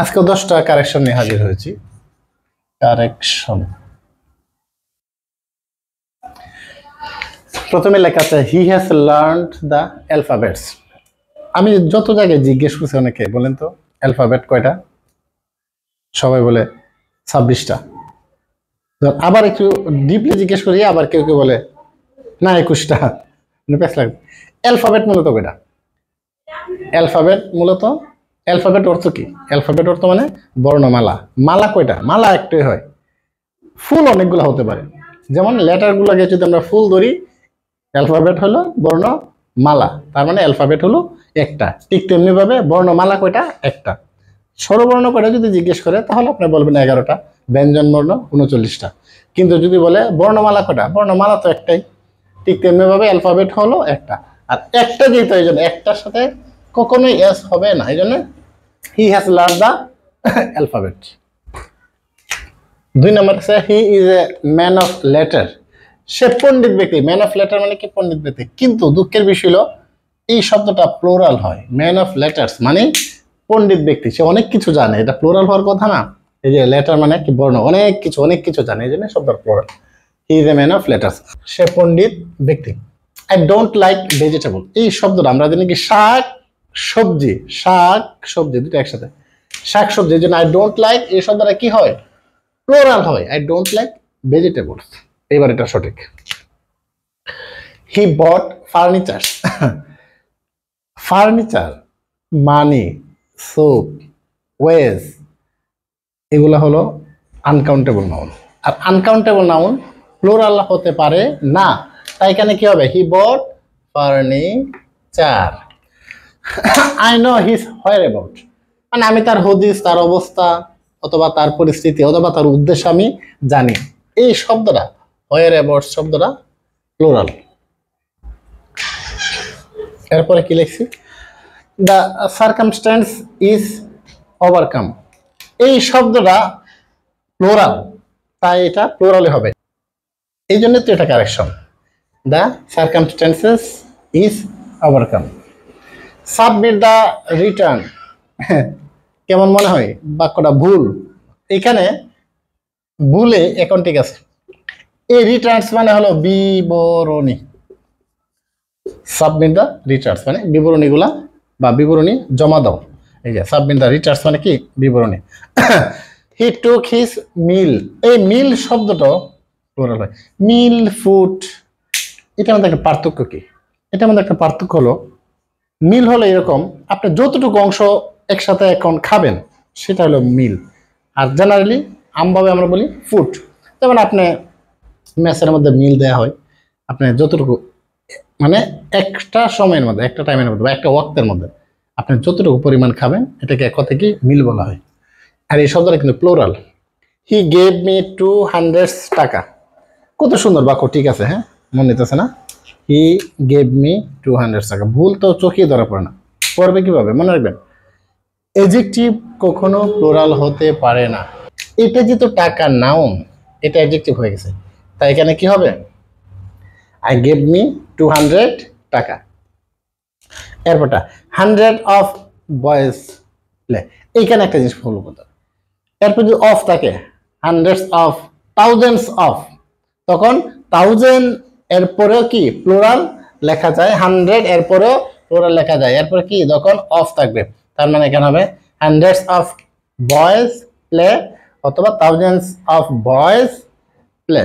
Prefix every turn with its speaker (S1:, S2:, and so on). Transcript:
S1: আজকে 10টা কারেকশন নিয়ে হাজির হয়েছি। কারেকশন প্রথমে লেখা আছে হি হ্যাজ লার্নড দ্য অ্যালফাবেটস। আমি যত জায়গায় জিজ্ঞেস করছি অনেকে বলেন তো অ্যালফাবেট কয়টা, সবাই বলে 26টা। আবার একটু ডিপলি জিজ্ঞেস করি, আবার কেউ কেউ বলে না 21টা। অ্যালফাবেট মূলত কয়টা? অ্যালফাবেট অর্থ কি? অ্যালফাবেট অর্থ মানে বর্ণমালা। মালা কয়টা? মালা একটাই হয়, ফুল অনেকগুলো হতে পারে। যেমন লেটারগুলোকে যদি আমরা ফুল ধরি, অ্যালফাবেট হলো বর্ণমালা, তার মানে অ্যালফাবেট হলো একটা। ঠিক তেমনি ভাবে বর্ণমালা কয়টা? একটা। স্বরবর্ণ কয়টা যদি জিজ্ঞেস করে তাহলে আপনি বলবেন 11টা, ব্যঞ্জন বর্ণ 39টা। কিন্তু যদি বলে বর্ণমালা কয়টা, বর্ণমালা তো একটাই। ঠিক তেমনি ভাবে অ্যালফাবেট হলো একটা। আর একটা যেহেতু, এই জন্য একটার সাথে কখনোই এস হবে না, এই জন্য he has learned the alphabet. 2 number আছে he is a man of letter. সে পণ্ডিত ব্যক্তি। ম্যান অফ লেটার মানে কি? পণ্ডিত ব্যক্তি। কিন্তু দুঃখের বিষয় হলো এই শব্দটা প্লোরাল হয়। ম্যান অফ লেটার্স মানে পণ্ডিত ব্যক্তি, সে অনেক কিছু জানে। এটা প্লোরাল হওয়ার কথা না। এই যে লেটার মানে কি? বর্ণ, অনেক কিছু জানে, এই জন্য শব্দটা plural. He is a man of letters, সে পণ্ডিত ব্যক্তি। I don't like vegetable. এই শব্দটা আমরা জানি কি? শাক সবজি দুটো একসাথে, শাক সবজি। এই জন্য আই ডোন্ট লাইক এই শব্দটা কি হয়? প্লোরাল হয়। I don't like vegetables. এবার এটা সঠিক। হি বট ফার্নিচার্স। ফার্নিচার, মানি, সোপ, ওয়েজ, এগুলো হলো আনকাউন্টেবল নাউন। আর আনকাউন্টেবল নাউন প্লোরাল হতে পারে না, তাই এখানে কি হবে? হি বট ফার্নিচার। আই নো হিজ হোয়ারঅ্যাবাউট, মানে আমি তার হদিস, তার অবস্থা, অথবা তার পরিস্থিতি, অথবা তার উদ্দেশ্য আমি জানি। এই শব্দটা হোয়ারঅ্যাবাউট শব্দটা প্লোরাল। এরপরে কি লিখছি? The circumstance is overcome. এই শব্দটা প্লোরাল, তাই এটা প্লোরালে হবে, এই জন্য তো এটা correction. The circumstances is overcome. Submit the return. কেমন মনে হয় বাক্যটা? ভুল। এখানে ভুলে এখন ঠিক আছে। এই রিটার্নস মানে হলো বিবরণী। সাবমিট দ্য রিটার্নস মানে বিবরণীগুলা বা বিবরণী জমা দাও। এই যে সাবমিট দ্য রিটার্নস মানে কি? বিবরণী। হি টুক হিজ মিল। এই মিল শব্দটা প্লুরাল হয়। মিল, ফুড, এটার মধ্যে একটা পার্থক্য কি? এটার মধ্যে একটা পার্থক্য হলো, মিল হলো এরকম, আপনি যতটুকু অংশ একসাথে এখন খাবেন সেটা হলো মিল। আর জেনারেলি আমভাবে আমরা বলি ফুড। যেমন আপনি মেসের মধ্যে মিল দেওয়া হয়, আপনি যতটুকু মানে একটা সময়ের মধ্যে, একটা টাইমের মধ্যে বা একটা ওয়াক্তের মধ্যে আপনি যতটুকু পরিমাণ খাবেন, এটাকে এক কথা কি? মিল বলা হয়। আর এই শব্দটা কিন্তু প্লোরাল। হি গেভ মি 200 টাকা। কত সুন্দর বাক্য, ঠিক আছে? হ্যাঁ, মনে নিতেছে না? হি গেভ মি 200 টাকা। ভুল তো চোখেই ধরা পড়ে না, পড়বে কিভাবে? মনে রাখবেন, এডজেক্টিভ কখনো প্লোরাল হতে পারে না। এটা যেহেতু টাকা নাউন, এটা এডজেক্টিভ হয়ে গেছে, তাই এখানে কি হবে? আই গেভ মি 200 টাকা। এরপরটা 100 অফ বয়েজ প্লে। এইখানে একটা জিনিস ফলো করতে হবে। এরপর যদি অফ থাকে, হান্ড্রেডস অফ, থাউজেন্ডস অফ, তখন 1000 এরপরেও কি প্লুরাল লেখা যায়, 100 এরপরেও প্লুরাল লেখা যায়। এরপরে কি? যখন অফ থাকবে, তার মানে এখানে হবে হান্ড্রেডস অফ বয়েজ প্লে অথবা থাউজেন্ডস অফ বয়েজ প্লে।